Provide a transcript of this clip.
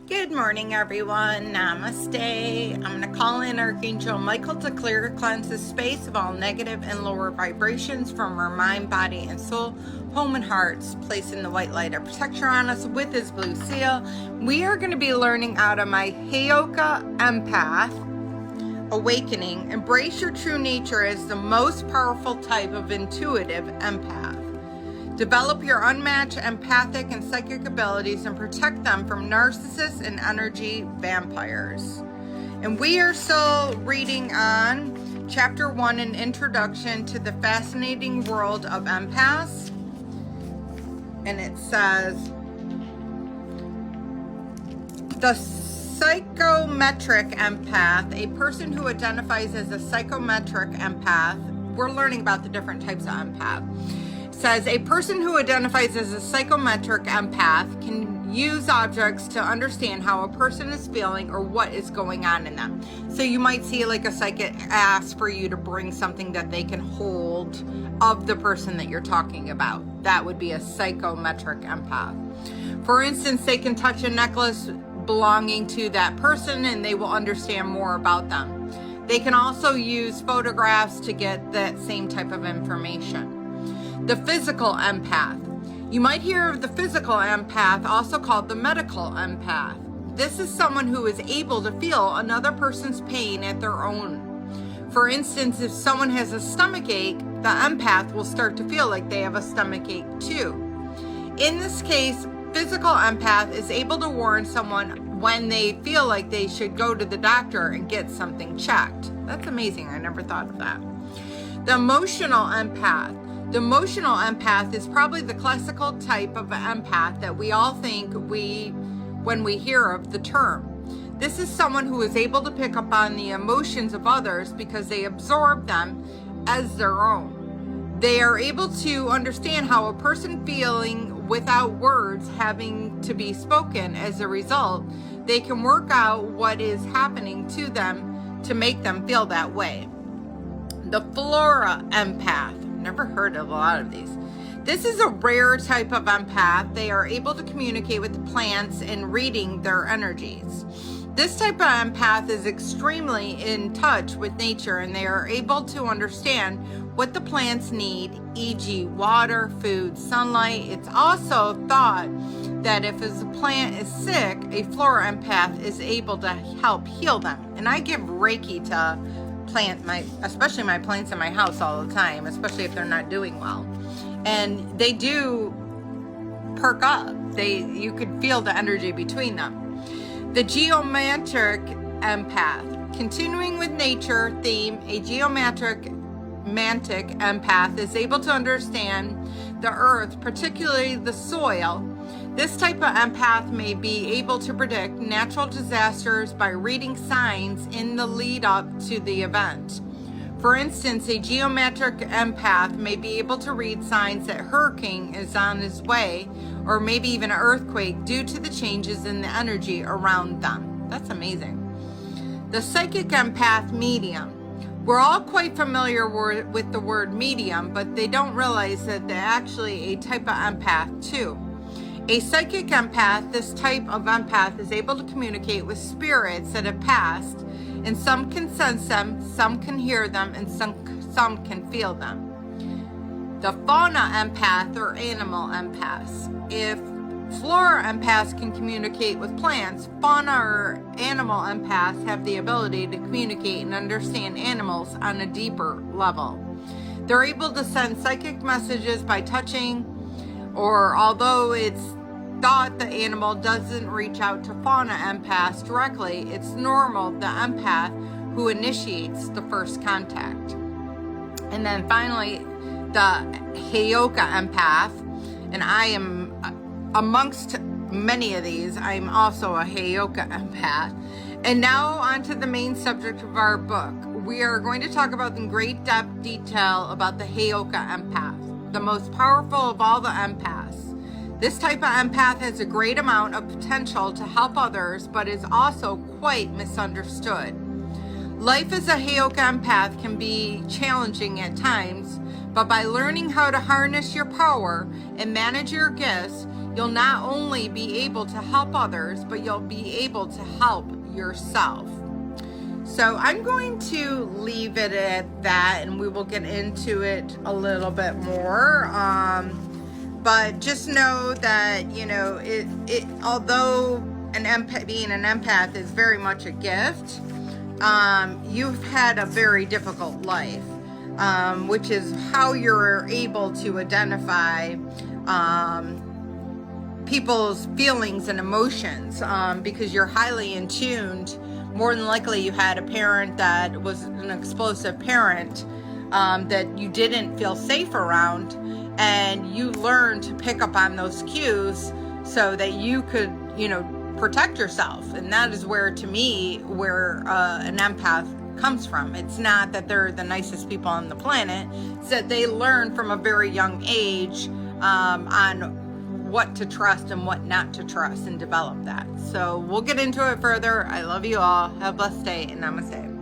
Good morning, everyone. Namaste. I'm going to call in Archangel Michael to clear, cleanse the space of all negative and lower vibrations from our mind, body, and soul, home, and hearts, placing the white light of protection on us with his blue seal. We are going to be learning out of my Healing-Lightworker empath awakening. Embrace your true nature as the most powerful type of intuitive empath. Develop your unmatched empathic and psychic abilities and protect them from narcissists and energy vampires. And we are still reading on Chapter 1, an introduction to the fascinating world of empaths. And it says, the psychometric empath, a person who identifies as a psychometric empath. We're learning about the different types of empath. Says a person who identifies as a psychometric empath can use objects to understand how a person is feeling or what is going on in them. So you might see like a psychic ask for you to bring something that they can hold of the person that you're talking about. That would be a psychometric empath. For instance, they can touch a necklace belonging to that person and they will understand more about them. They can also use photographs to get that same type of information. The physical empath. You might hear of the physical empath, also called the medical empath. This is someone who is able to feel another person's pain at their own. For instance, if someone has a stomach ache, the empath will start to feel like they have a stomach ache too. In this case, physical empath is able to warn someone when they feel like they should go to the doctor and get something checked. That's amazing. I never thought of that. The emotional empath. The emotional empath is probably the classical type of empath that we all think when we hear of the term. This is someone who is able to pick up on the emotions of others because they absorb them as their own. They are able to understand how a person feeling without words having to be spoken. As a result, they can work out what is happening to them to make them feel that way. The flora empath. Never heard of a lot of these. This is a rare type of empath. They are able to communicate with the plants and reading their energies. This type of empath is extremely in touch with nature and they are able to understand what the plants need, e.g. water, food, sunlight. It's also thought that if a plant is sick, a flora empath is able to help heal them. And I give Reiki to especially my plants in my house all the time, especially if they're not doing well. And they do perk up. You could feel the energy between them. The geomantic empath. Continuing with nature theme, a geomantic empath is able to understand the earth, particularly the soil. This type of empath may be able to predict natural disasters by reading signs in the lead up to the event. For instance, a geometric empath may be able to read signs that a hurricane is on its way, or maybe even an earthquake due to the changes in the energy around them. That's amazing. The psychic empath medium. We're all quite familiar with the word medium, but they don't realize that they're actually a type of empath too. A psychic empath, this type of empath is able to communicate with spirits that have passed, and some can sense them, some can hear them, and some can feel them. The fauna empath or animal empaths. If flora empaths can communicate with plants, fauna or animal empaths have the ability to communicate and understand animals on a deeper level. They're able to send psychic messages by touching, or although it's thought the animal doesn't reach out to fauna empaths directly, it's normal the empath who initiates the first contact. And then finally, the Healing-Lightworker empath, and I am amongst many of these. I'm also a Healing-Lightworker empath. And now on to the main subject of our book. We are going to talk about in great depth detail about the Healing-Lightworker empath, the most powerful of all the empaths. This type of empath has a great amount of potential to help others, but is also quite misunderstood. Life as a Healing-Lightworker empath can be challenging at times, but by learning how to harness your power and manage your gifts, you'll not only be able to help others, but you'll be able to help yourself. So I'm going to leave it at that, and we will get into it a little bit more. But just know that, you know, it although being an empath is very much a gift, you've had a very difficult life, which is how you're able to identify people's feelings and emotions, because you're highly in tuned. More than likely you had a parent that was an explosive parent, that you didn't feel safe around, and you learned to pick up on those cues so that you could, you know, protect yourself. And that is where, to me, where an empath comes from. It's not that they're the nicest people on the planet. It's that they learn from a very young age on what to trust and what not to trust, and develop that. So we'll get into it further. I love you all. Have a blessed day, and namaste.